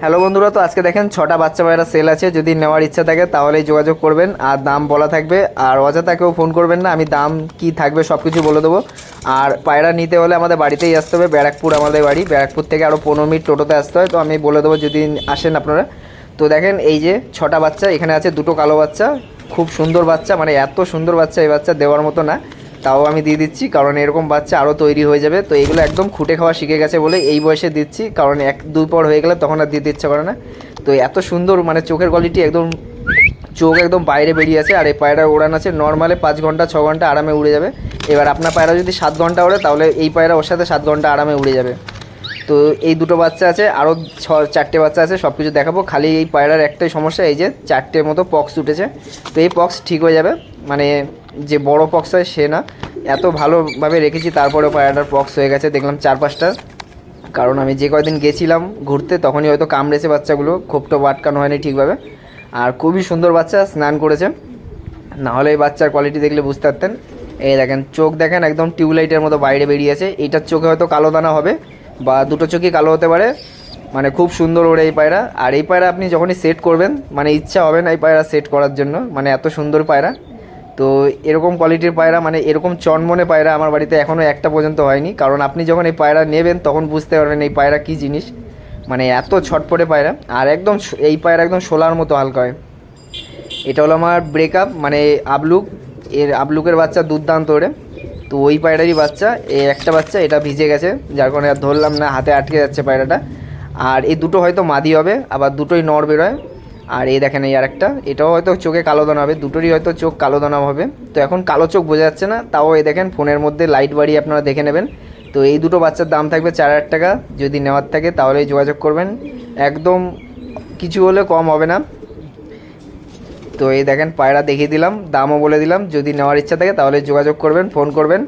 Hello বন্ধুরা, তো আজকে দেখেন 6টা বাচ্চা পায়রা সেল আছে। যদি নেওয়ার ইচ্ছা থাকে তাহলেই যোগাযোগ করবেন, আর দাম বলা থাকবে। আর অযথা কেউ ফোন করবেন না, আমি দাম কি থাকবে সব কিছু বলে দেবো। আর পায়রা নিতে হলে আমাদের বাড়িতেই আসতে হবে, ব্যারাকপুর আমাদের বাড়ি। ব্যারাকপুর থেকে আরও 15 মিনিট টোটোতে আসতে হয়, তো আমি বলে দেবো যদি আসেন আপনারা। তো দেখেন এই যে 6টা বাচ্চা এখানে আছে, দুটো কালো বাচ্চা, খুব সুন্দর বাচ্চা, মানে এত সুন্দর বাচ্চা, এই বাচ্চা দেওয়ার মতো না, তাও আমি দিয়ে দিচ্ছি কারণ এরকম বাচ্চা আরও তৈরি হয়ে যাবে। তো এগুলো একদম খুঁটে খাওয়া শিখে গেছে বলে এই বয়সে দিচ্ছি, কারণ 1-2 পর হয়ে গেলে তখন আর দিতে ইচ্ছা করে না। তো এত সুন্দর, মানে চোখের কোয়ালিটি একদম, চোখ একদম বাইরে বেরিয়ে আছে। আর এই পায়রার উড়ান আছে নর্মালে 5 ঘন্টা 6 ঘন্টা আরামে উড়ে যাবে। এবার আপনার পায়রা যদি 7 ঘন্টা ওড়ে তাহলে এই পায়রা ওর সাথে 7 ঘন্টা আরামে উড়ে যাবে। তো এই দুটো বাচ্চা আছে, আরও 4টে বাচ্চা আছে, সব কিছু দেখাবো। খালি এই পায়রার একটাই সমস্যা, এই যে 4টের মতো পক্স উঠেছে। তো এই পক্স ঠিক হয়ে যাবে, মানে যে বড় পক্স হয় সে না। এত ভালোভাবে রেখেছি তারপরেও পায়রাটার পক্স হয়ে গেছে, দেখলাম 4-5টা। কারণ আমি যে কয়দিন গেছিলাম ঘুরতে তখনই হয়তো কামড়েছে বাচ্চাগুলো, খোপটা আটকানো হয়নি ঠিকভাবে। আর খুবই সুন্দর বাচ্চা, স্নান করেছে, নাহলে এই বাচ্চার কোয়ালিটি দেখলে বুঝতে পারতেন। এই দেখেন চোখ দেখেন একদম টিউবলাইটের মতো বাইরে বেরিয়েছে। এইটার চোখে হয়তো কালো দানা হবে বা দুটো চোখই কালো হতে পারে, মানে খুব সুন্দর ওড়ে এই পায়রা। আর এই পায়রা আপনি যখনই সেট করবেন মানে ইচ্ছা হবে না এই পায়রা সেট করার জন্য, মানে এত সুন্দর পায়রা। তো এরকম কোয়ালিটির পায়রা, মানে এরকম চনমনে পায়রা আমার বাড়িতে এখনও একটা পর্যন্ত হয়নি। কারণ আপনি যখন এই পায়রা নেবেন তখন বুঝতে পারবেন এই পায়রা কী জিনিস, মানে এত ছটপটে পায়রা। আর একদম এই পায়রা একদম শোলার মতো হালকা হয়। এটা হলো আমার ব্রেকআপ, মানে আবলুক। এর আবলুকের বাচ্চা দুর্দান্ত ওড়ে। তো ওই পায়রারই বাচ্চা, এই একটা বাচ্চা এটা ভিজে গেছে, যার কারণে আর ধরলাম না, হাতে আটকে যাচ্ছে পায়রাটা। আর এই দুটো হয়তো মাদি হবে, আবার দুটোই নর বেরোয়। আর এই দেখেন এই আরেকটা, এটাও হয়তো চোখে কালো দানা হবে, দুটোরই হয়তো চোখ কালো দানা হবে। তো এখন কালো চোখ বোঝা যাচ্ছে না, তাও এই দেখেন ফোনের মধ্যে লাইট বাড়িয়ে আপনারা দেখে নেবেন। তো এই দুটো বাচ্চার দাম থাকবে 4,000 টাকা। যদি নেওয়ার থাকে তাহলেই যোগাযোগ করবেন, একদম কিছু হলে কম হবে না। তো এই দেখেন পায়রা দেখিয়ে দিলাম, দামও বলে দিলাম, যদি নেওয়ার ইচ্ছা থাকে তাহলে যোগাযোগ করবেন, ফোন করবেন।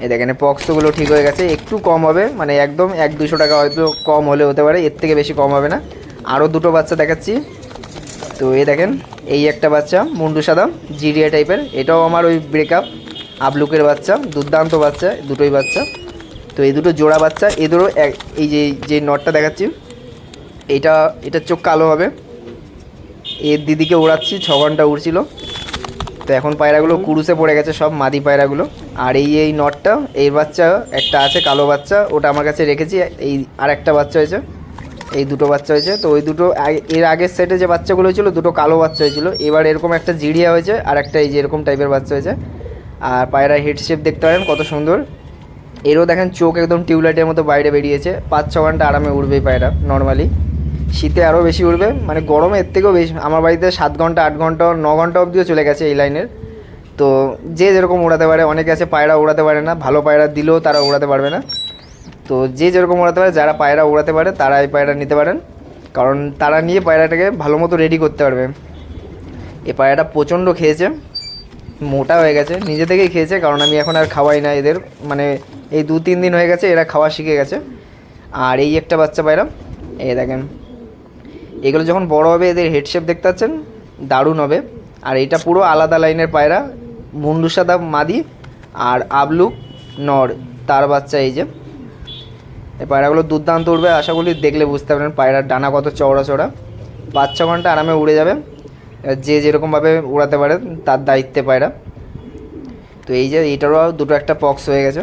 এই দেখেন পক্সগুলো ঠিক হয়ে গেছে, একটু কম হবে, মানে একদম 100-200 টাকা হয়তো কম হলে হতে পারে, এর থেকে বেশি কম হবে না। আরও দুটো বাচ্চা দেখাচ্ছি। তো এই দেখেন এই একটা বাচ্চা মুন্ডু সাদা জিরিয়া টাইপের, এটাও আমার ওই ব্রেকআপ আবলুকের বাচ্চা, দুর্দান্ত বাচ্চা দুটোই বাচ্চা। তো এই দুটো জোড়া বাচ্চা, এই দুটো এই যে যে নটটা দেখাচ্ছি এটার চোখ কালো হবে। এর দিদিকে উড়াচ্ছি, 6 ঘন্টা উড়ছিল। তো এখন পায়রাগুলো কুরুসে পড়ে গেছে সব মাদি পায়রাগুলো। আর এই নটটা, এই বাচ্চা একটা আছে কালো বাচ্চা, ওটা আমার কাছে রেখেছি। এই আর একটা বাচ্চা হয়েছে, এই দুটো বাচ্চা হয়েছে। তো ওই দুটো এর আগের সেটে যে বাচ্চাগুলো হয়েছিলো দুটো কালো বাচ্চা হয়েছিল, এবার এরকম একটা জিরিয়া হয়েছে আর একটা এই যে এরকম টাইপের বাচ্চা হয়েছে। আর পায়রা হেড শেপ দেখতে পারেন কত সুন্দর। এরও দেখেন চোখ একদম টিউবলাইটের মতো বাইরে বেরিয়েছে। 5-6 ঘন্টা আরামে উড়বে এই পায়রা নর্মালি, শীতে আরও বেশি উড়বে, মানে গরমে এর থেকেও বেশি। আমার বাড়িতে 7 ঘন্টা 8 ঘন্টা 9 ঘন্টা অবধিও চলে গেছে এই লাইনের। তো যে যেরকম উড়াতে পারে, অনেকে আছে পায়রা উড়াতে পারে না, ভালো পায়রা দিলেও তারা উড়াতে পারবে না। তো যে যেরকম উড়াতে পারে, যারা পায়রা উড়াতে পারে তারা এই পায়রা নিতে পারেন, কারণ তারা নিয়ে পায়রাটাকে ভালো মতো রেডি করতে পারবে। এই পায়রাটা প্রচণ্ড খেয়েছে, মোটা হয়ে গেছে, নিজে থেকেই খেয়েছে, কারণ আমি এখন আর খাওয়াই না এদের, মানে এই 2-3 দিন হয়ে গেছে এরা খাওয়া শিখে গেছে। আর এই একটা বাচ্চা পায়রা, এই দেখেন এগুলো যখন বড় হবে এদের হেড শেপ দেখতে পাচ্ছেন, দারুণ হবে। আর এটা পুরো আলাদা লাইনের পায়রা, মুন্ডু সাদা মাদি আর আবলুক নর, তার বাচ্চা। এই যে এই পায়রাগুলো দুর্দান্ত উড়বে, আশা করি দেখলে বুঝতে পারবেন পায়রার ডানা কত চওড়া চওড়া। 5-6 ঘন্টা আরামে উড়ে যাবে, যে যেরকমভাবে উড়াতে পারে তার দায়িত্বে পায়রা। তো এই যে এইটারও দুটো একটা পক্স হয়ে গেছে।